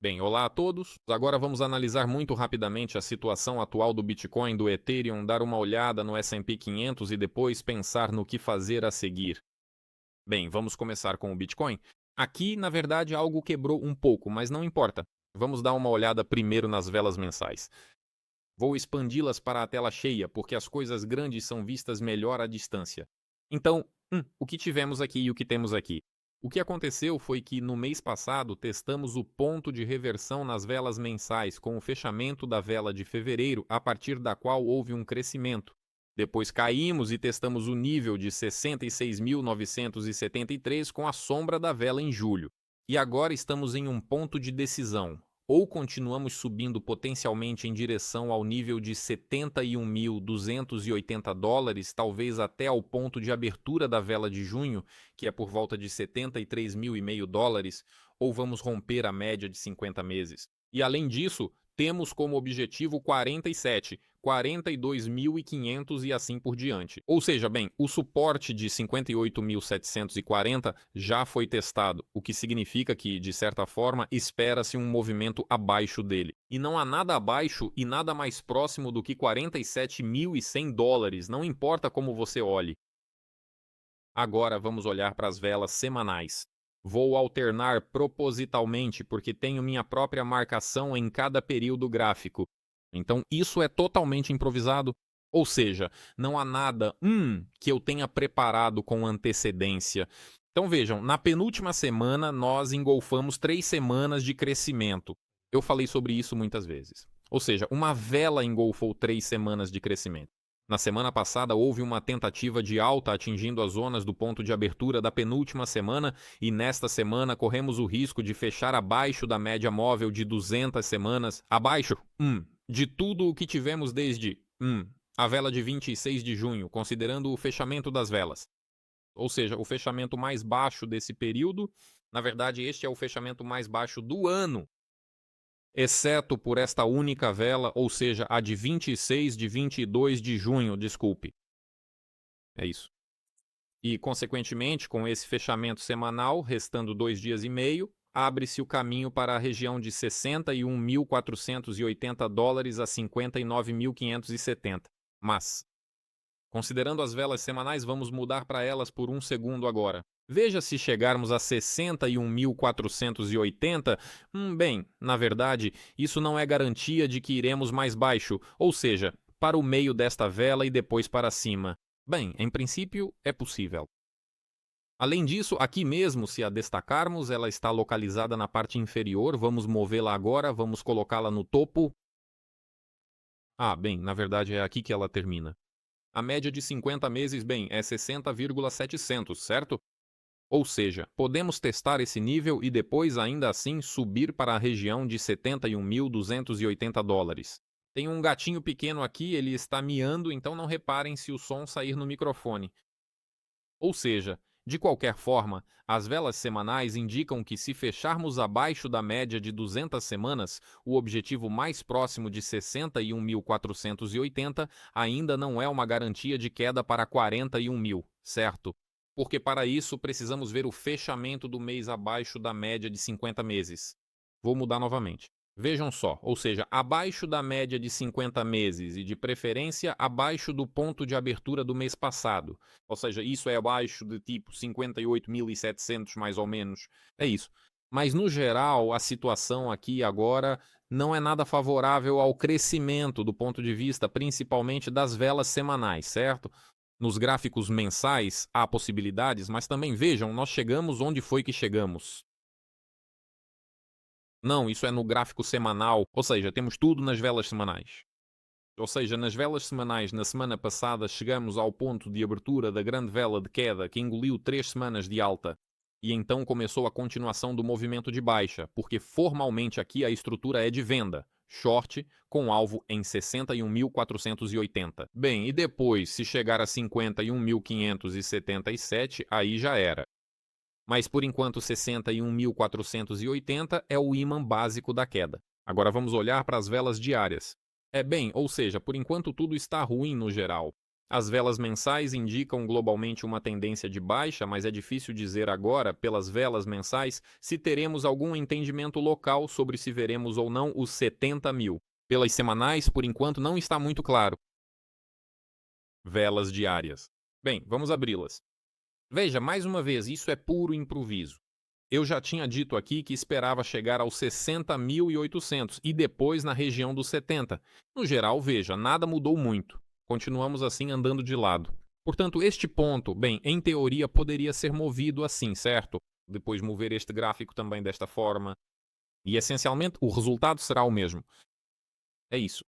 Bem, olá a todos. Agora vamos analisar muito rapidamente a situação atual do Bitcoin, do Ethereum, dar uma olhada no S&P 500 e depois pensar no que fazer a seguir. Bem, vamos começar com o Bitcoin. Aqui, na verdade, algo quebrou um pouco, mas não importa. Vamos dar uma olhada primeiro nas velas mensais. Vou expandi-las para a tela cheia, porque as coisas grandes são vistas melhor à distância. Então, o que tivemos aqui e o que temos aqui? O que aconteceu foi que no mês passado testamos o ponto de reversão nas velas mensais com o fechamento da vela de fevereiro, a partir da qual houve um crescimento. Depois caímos e testamos o nível de 66.973 com a sombra da vela em julho. E agora estamos em um ponto de decisão. Ou continuamos subindo potencialmente em direção ao nível de 71.280 dólares, talvez até ao ponto de abertura da vela de junho, que é por volta de 73.500 dólares, ou vamos romper a média de 50 meses. E além disso, temos como objetivo 47, 42.500 e assim por diante. Ou seja, bem, o suporte de 58.740 já foi testado, o que significa que, de certa forma, espera-se um movimento abaixo dele. E não há nada abaixo e nada mais próximo do que 47.100 dólares, não importa como você olhe. Agora vamos olhar para as velas semanais. Vou alternar propositalmente porque tenho minha própria marcação em cada período gráfico. Então isso é totalmente improvisado. Ou seja, não há nada que eu tenha preparado com antecedência. Então vejam, na penúltima semana nós engolfamos 3 semanas de crescimento. Eu falei sobre isso muitas vezes. Ou seja, uma vela engolfou 3 semanas de crescimento. Na semana passada houve uma tentativa de alta atingindo as zonas do ponto de abertura da penúltima semana e nesta semana corremos o risco de fechar abaixo da média móvel de 200 semanas, abaixo de tudo o que tivemos desde a vela de 26 de junho, considerando o fechamento das velas. Ou seja, o fechamento mais baixo desse período, na verdade este é o fechamento mais baixo do ano, exceto por esta única vela, ou seja, a de 26 de 22 de junho, desculpe. É isso. E, consequentemente, com esse fechamento semanal, restando 2 dias e meio, abre-se o caminho para a região de 61.480 dólares a 59.570. Mas, considerando as velas semanais, vamos mudar para elas por um segundo agora. Veja se chegarmos a 61.480, bem, na verdade, isso não é garantia de que iremos mais baixo, ou seja, para o meio desta vela e depois para cima. Bem, em princípio, é possível. Além disso, aqui mesmo, se a destacarmos, ela está localizada na parte inferior, vamos movê-la agora, vamos colocá-la no topo. Bem, na verdade é aqui que ela termina. A média de 50 meses, bem, é 60,700, certo? Ou seja, podemos testar esse nível e depois ainda assim subir para a região de 71.280 dólares. Tem um gatinho pequeno aqui, ele está miando, então não reparem se o som sair no microfone. Ou seja, de qualquer forma, as velas semanais indicam que se fecharmos abaixo da média de 200 semanas, o objetivo mais próximo de 61.480 ainda não é uma garantia de queda para 41.000, certo? Porque para isso precisamos ver o fechamento do mês abaixo da média de 50 meses. Vou mudar novamente. Vejam só, ou seja, abaixo da média de 50 meses e de preferência abaixo do ponto de abertura do mês passado. Ou seja, isso é abaixo de tipo 58.700 mais ou menos. É isso. Mas no geral, a situação aqui agora não é nada favorável ao crescimento do ponto de vista principalmente das velas semanais, certo? Nos gráficos mensais há possibilidades, mas também vejam, nós chegamos onde foi que chegamos. Não, isso é no gráfico semanal, ou seja, temos tudo nas velas semanais. Ou seja, nas velas semanais, na semana passada, chegamos ao ponto de abertura da grande vela de queda que engoliu 3 semanas de alta. E então começou a continuação do movimento de baixa, porque formalmente aqui a estrutura é de venda, short, com alvo em 61.480. Bem, e depois, se chegar a 51.577, aí já era. Mas por enquanto 61.480 é o ímã básico da queda. Agora vamos olhar para as velas diárias. Ou seja, por enquanto tudo está ruim no geral. As velas mensais indicam globalmente uma tendência de baixa, mas é difícil dizer agora, pelas velas mensais, se teremos algum entendimento local sobre se veremos ou não os 70 mil. Pelas semanais, por enquanto, não está muito claro. Velas diárias. Bem, vamos abri-las. Veja, mais uma vez, isso é puro improviso. Eu já tinha dito aqui que esperava chegar aos 60.800 e depois na região dos 70. No geral, veja, nada mudou muito. Continuamos assim andando de lado. Portanto, este ponto, bem, em teoria poderia ser movido assim, certo? Depois mover este gráfico também desta forma. E essencialmente o resultado será o mesmo. É isso.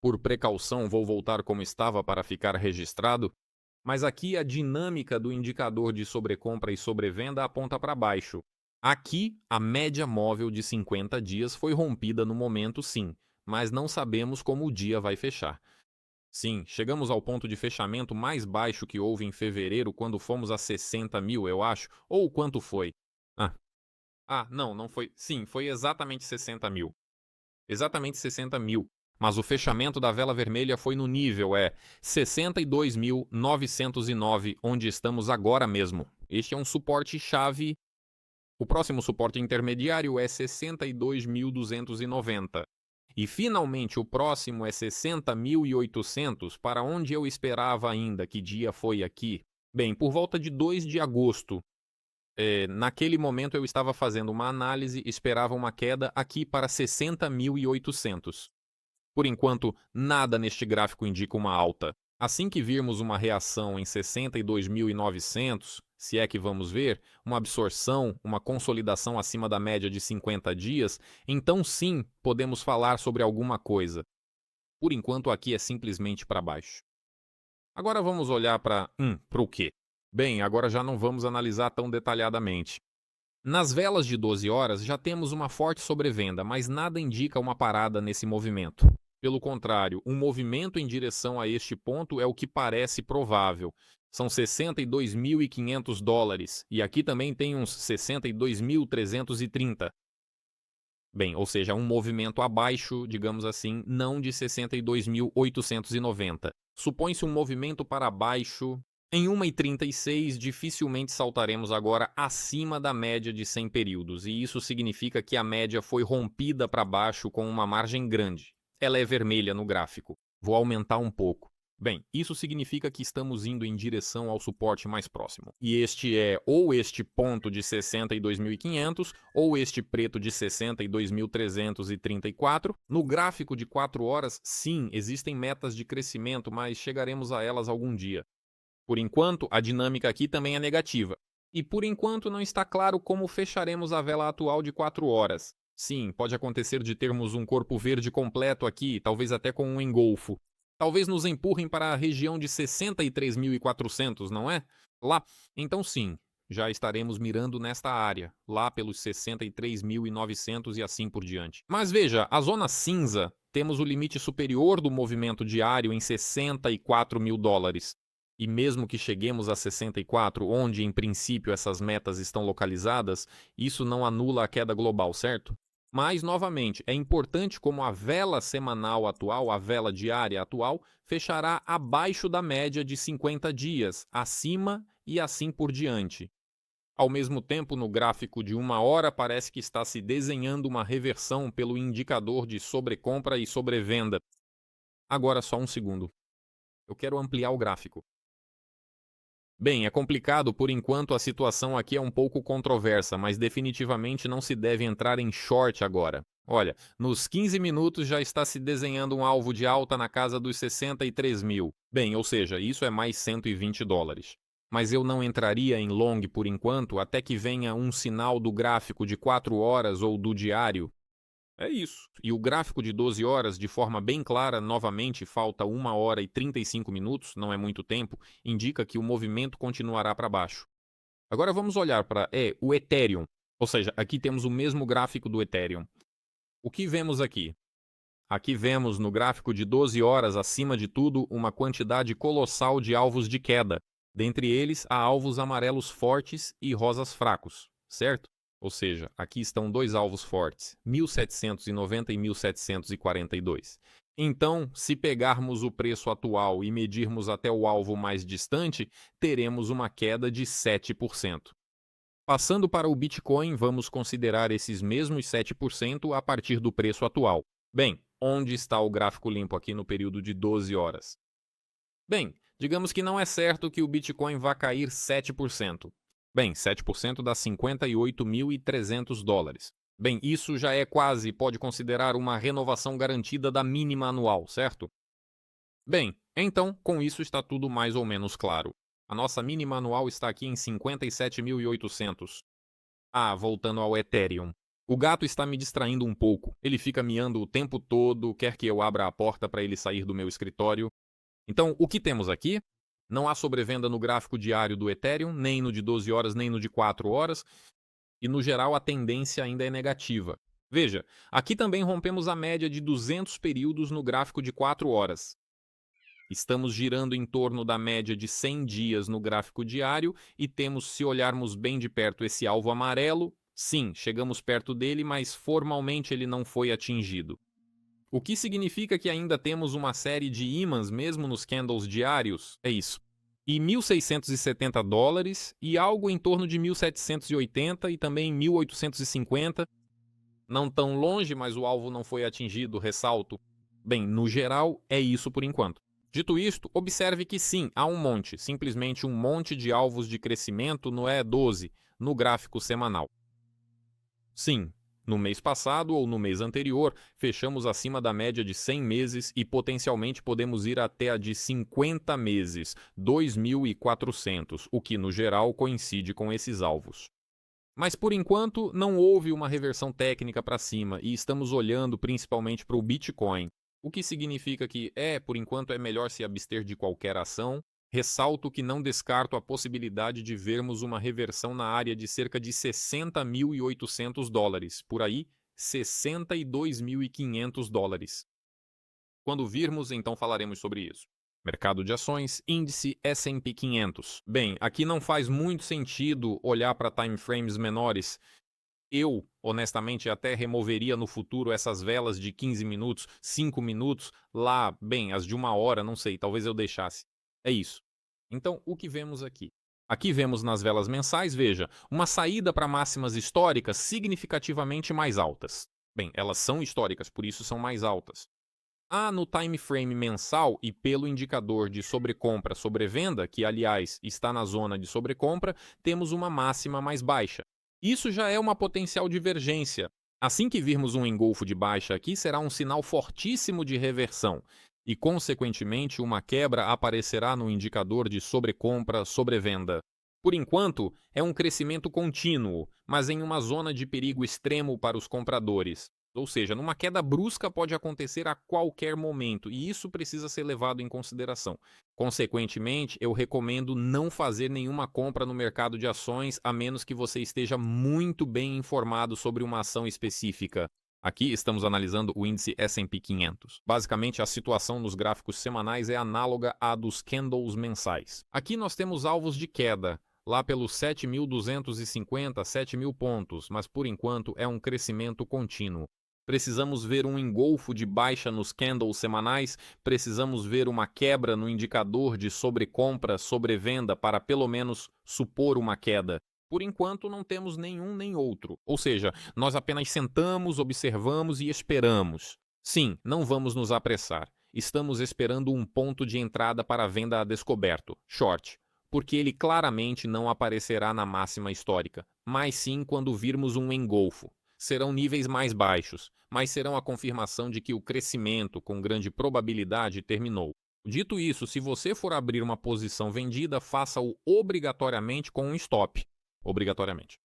Por precaução, vou voltar como estava para ficar registrado. Mas aqui a dinâmica do indicador de sobrecompra e sobrevenda aponta para baixo. Aqui, a média móvel de 50 dias foi rompida no momento, sim, mas não sabemos como o dia vai fechar. Sim, chegamos ao ponto de fechamento mais baixo que houve em fevereiro, quando fomos a 60 mil, eu acho, ou quanto foi? Não foi. Sim, foi exatamente 60 mil. Exatamente 60 mil. Mas o fechamento da vela vermelha foi no nível 62.909, onde estamos agora mesmo. Este é um suporte chave. O próximo suporte intermediário é 62.290. E finalmente o próximo é 60.800, para onde eu esperava ainda. Que dia foi aqui? Bem, por volta de 2 de agosto. Naquele momento eu estava fazendo uma análise, esperava uma queda aqui para 60.800. Por enquanto, nada neste gráfico indica uma alta. Assim que virmos uma reação em 62.900, se é que vamos ver, uma absorção, uma consolidação acima da média de 50 dias, então sim podemos falar sobre alguma coisa. Por enquanto aqui é simplesmente para baixo. Agora vamos olhar para o quê? Bem, agora já não vamos analisar tão detalhadamente. Nas velas de 12 horas já temos uma forte sobrevenda, mas nada indica uma parada nesse movimento. Pelo contrário, um movimento em direção a este ponto é o que parece provável. São 62.500 dólares, e aqui também tem uns 62.330. Bem, ou seja, um movimento abaixo, digamos assim, não de 62.890. Supõe-se um movimento para baixo. Em 1,36, dificilmente saltaremos agora acima da média de 100 períodos, e isso significa que a média foi rompida para baixo com uma margem grande. Ela é vermelha no gráfico. Vou aumentar um pouco. Bem, isso significa que estamos indo em direção ao suporte mais próximo. E este é ou este ponto de 62.500 ou este preto de 62.334. No gráfico de 4 horas, sim, existem metas de crescimento, mas chegaremos a elas algum dia. Por enquanto, a dinâmica aqui também é negativa. E por enquanto não está claro como fecharemos a vela atual de 4 horas. Sim, pode acontecer de termos um corpo verde completo aqui, talvez até com um engolfo. Talvez nos empurrem para a região de 63.400, não é? Lá, então sim, já estaremos mirando nesta área, lá pelos 63.900 e assim por diante. Mas veja, a zona cinza, temos o limite superior do movimento diário em 64 mil dólares. E mesmo que cheguemos a 64, onde em princípio essas metas estão localizadas, isso não anula a queda global, certo? Mas, novamente, é importante como a vela semanal atual, a vela diária atual, fechará abaixo da média de 50 dias, acima e assim por diante. Ao mesmo tempo, no gráfico de 1 hora, parece que está se desenhando uma reversão pelo indicador de sobrecompra e sobrevenda. Agora só um segundo. Eu quero ampliar o gráfico. Bem, é complicado, por enquanto a situação aqui é um pouco controversa, mas definitivamente não se deve entrar em short agora. Olha, nos 15 minutos já está se desenhando um alvo de alta na casa dos 63 mil. Bem, ou seja, isso é mais 120 dólares. Mas eu não entraria em long por enquanto até que venha um sinal do gráfico de 4 horas ou do diário. É isso. E o gráfico de 12 horas, de forma bem clara, novamente falta 1 hora e 35 minutos, não é muito tempo, indica que o movimento continuará para baixo. Agora vamos olhar para o Ethereum, ou seja, aqui temos o mesmo gráfico do Ethereum. O que vemos aqui? Aqui vemos no gráfico de 12 horas, acima de tudo, uma quantidade colossal de alvos de queda. Dentre eles, há alvos amarelos fortes e rosas fracos, certo? Ou seja, aqui estão dois alvos fortes, 1.790 e 1.742. Então, se pegarmos o preço atual e medirmos até o alvo mais distante, teremos uma queda de 7%. Passando para o Bitcoin, vamos considerar esses mesmos 7% a partir do preço atual. Bem, onde está o gráfico limpo aqui no período de 12 horas? Bem, digamos que não é certo que o Bitcoin vá cair 7%. Bem, 7% dá $58.300. Bem, isso já é quase, pode considerar uma renovação garantida da mínima anual, certo? Bem, então, com isso está tudo mais ou menos claro. A nossa mínima anual está aqui em 57.800. Ah, voltando ao Ethereum. O gato está me distraindo um pouco. Ele fica miando o tempo todo, quer que eu abra a porta para ele sair do meu escritório. Então, o que temos aqui? Não há sobrevenda no gráfico diário do Ethereum, nem no de 12 horas, nem no de 4 horas, e no geral a tendência ainda é negativa. Veja, aqui também rompemos a média de 200 períodos no gráfico de 4 horas. Estamos girando em torno da média de 100 dias no gráfico diário e temos, se olharmos bem de perto esse alvo amarelo, sim, chegamos perto dele, mas formalmente ele não foi atingido. O que significa que ainda temos uma série de ímãs mesmo nos candles diários? É isso. E $1.670 e algo em torno de 1.780 e também 1.850. Não tão longe, mas o alvo não foi atingido, ressalto. Bem, no geral, é isso por enquanto. Dito isto, observe que sim, há um monte, simplesmente um monte de alvos de crescimento no E12, no gráfico semanal. Sim, no mês passado ou no mês anterior, fechamos acima da média de 100 meses e potencialmente podemos ir até a de 50 meses, 2.400, o que no geral coincide com esses alvos. Mas por enquanto não houve uma reversão técnica para cima e estamos olhando principalmente para o Bitcoin, o que significa que por enquanto é melhor se abster de qualquer ação. Ressalto que não descarto a possibilidade de vermos uma reversão na área de cerca de $60.800, por aí, $62.500. Quando virmos, então falaremos sobre isso. Mercado de ações, índice S&P 500. Bem, aqui não faz muito sentido olhar para timeframes menores. Eu, honestamente, até removeria no futuro essas velas de 15 minutos, 5 minutos, lá, bem, as de 1 hora, não sei, talvez eu deixasse. É isso. Então, o que vemos aqui? Aqui vemos nas velas mensais, veja, uma saída para máximas históricas significativamente mais altas. Bem, elas são históricas, por isso são mais altas. No time frame mensal e pelo indicador de sobrecompra-sobrevenda, que aliás está na zona de sobrecompra, temos uma máxima mais baixa. Isso já é uma potencial divergência. Assim que virmos um engolfo de baixa aqui, será um sinal fortíssimo de reversão e, consequentemente, uma quebra aparecerá no indicador de sobrecompra-sobrevenda. Por enquanto, é um crescimento contínuo, mas em uma zona de perigo extremo para os compradores. Ou seja, numa queda brusca pode acontecer a qualquer momento e isso precisa ser levado em consideração. Consequentemente, eu recomendo não fazer nenhuma compra no mercado de ações a menos que você esteja muito bem informado sobre uma ação específica. Aqui estamos analisando o índice S&P 500. Basicamente, a situação nos gráficos semanais é análoga à dos candles mensais. Aqui nós temos alvos de queda, lá pelos 7.250, 7.000 pontos, mas por enquanto é um crescimento contínuo. Precisamos ver um engolfo de baixa nos candles semanais, precisamos ver uma quebra no indicador de sobrecompra-sobrevenda para pelo menos supor uma queda. Por enquanto não temos nenhum nem outro, ou seja, nós apenas sentamos, observamos e esperamos. Sim, não vamos nos apressar. Estamos esperando um ponto de entrada para a venda a descoberto, short, porque ele claramente não aparecerá na máxima histórica, mas sim quando virmos um engolfo. Serão níveis mais baixos, mas serão a confirmação de que o crescimento, com grande probabilidade, terminou. Dito isso, se você for abrir uma posição vendida, faça-o obrigatoriamente com um stop. Obrigatoriamente.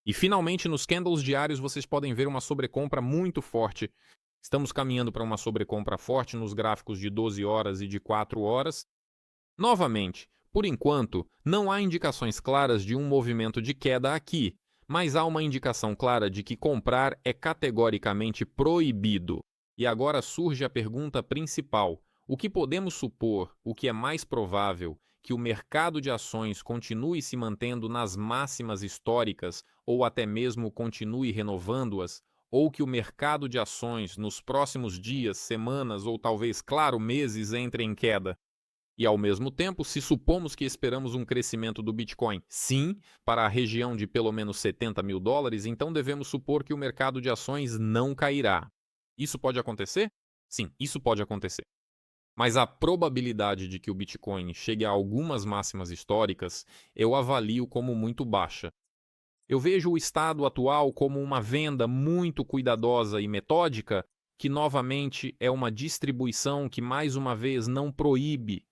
E finalmente, nos candles diários, vocês podem ver uma sobrecompra muito forte. Estamos caminhando para uma sobrecompra forte nos gráficos de 12 horas e de 4 horas. Novamente, por enquanto, não há indicações claras de um movimento de queda aqui, mas há uma indicação clara de que comprar é categoricamente proibido. E agora surge a pergunta principal: o que podemos supor, o que é mais provável, que o mercado de ações continue se mantendo nas máximas históricas ou até mesmo continue renovando-as, ou que o mercado de ações nos próximos dias, semanas ou talvez, claro, meses entre em queda. E ao mesmo tempo, se supomos que esperamos um crescimento do Bitcoin, sim, para a região de pelo menos 70 mil dólares, então devemos supor que o mercado de ações não cairá. Isso pode acontecer? Sim, isso pode acontecer. Mas a probabilidade de que o Bitcoin chegue a algumas máximas históricas, eu avalio como muito baixa. Eu vejo o estado atual como uma venda muito cuidadosa e metódica, que novamente é uma distribuição que mais uma vez não proíbe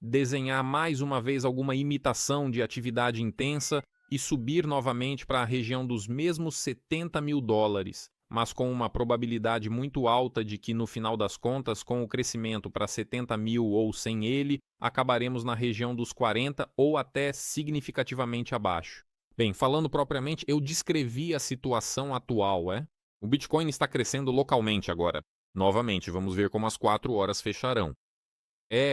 desenhar mais uma vez alguma imitação de atividade intensa e subir novamente para a região dos mesmos 70 mil dólares, mas com uma probabilidade muito alta de que no final das contas, com o crescimento para 70 mil ou sem ele, acabaremos na região dos 40 ou até significativamente abaixo. Bem, falando propriamente, eu descrevi a situação atual, O Bitcoin está crescendo localmente agora. Novamente, vamos ver como as 4 horas fecharão.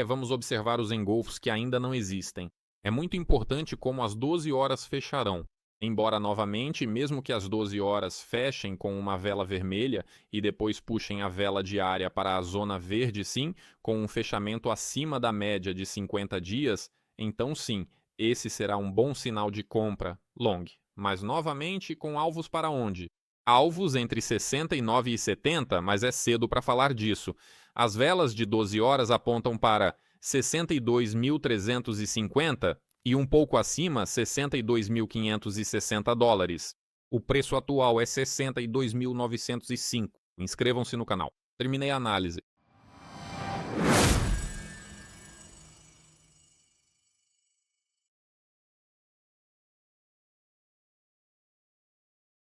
Vamos observar os engolfos que ainda não existem. É muito importante como as 12 horas fecharão. Embora novamente, mesmo que as 12 horas fechem com uma vela vermelha e depois puxem a vela diária para a zona verde sim, com um fechamento acima da média de 50 dias, então sim, esse será um bom sinal de compra long. Mas novamente com alvos para onde? Alvos entre 69 e 70, mas é cedo para falar disso. As velas de 12 horas apontam para 62.350 e um pouco acima 62.560 dólares. O preço atual é 62.905. Inscrevam-se no canal. Terminei a análise.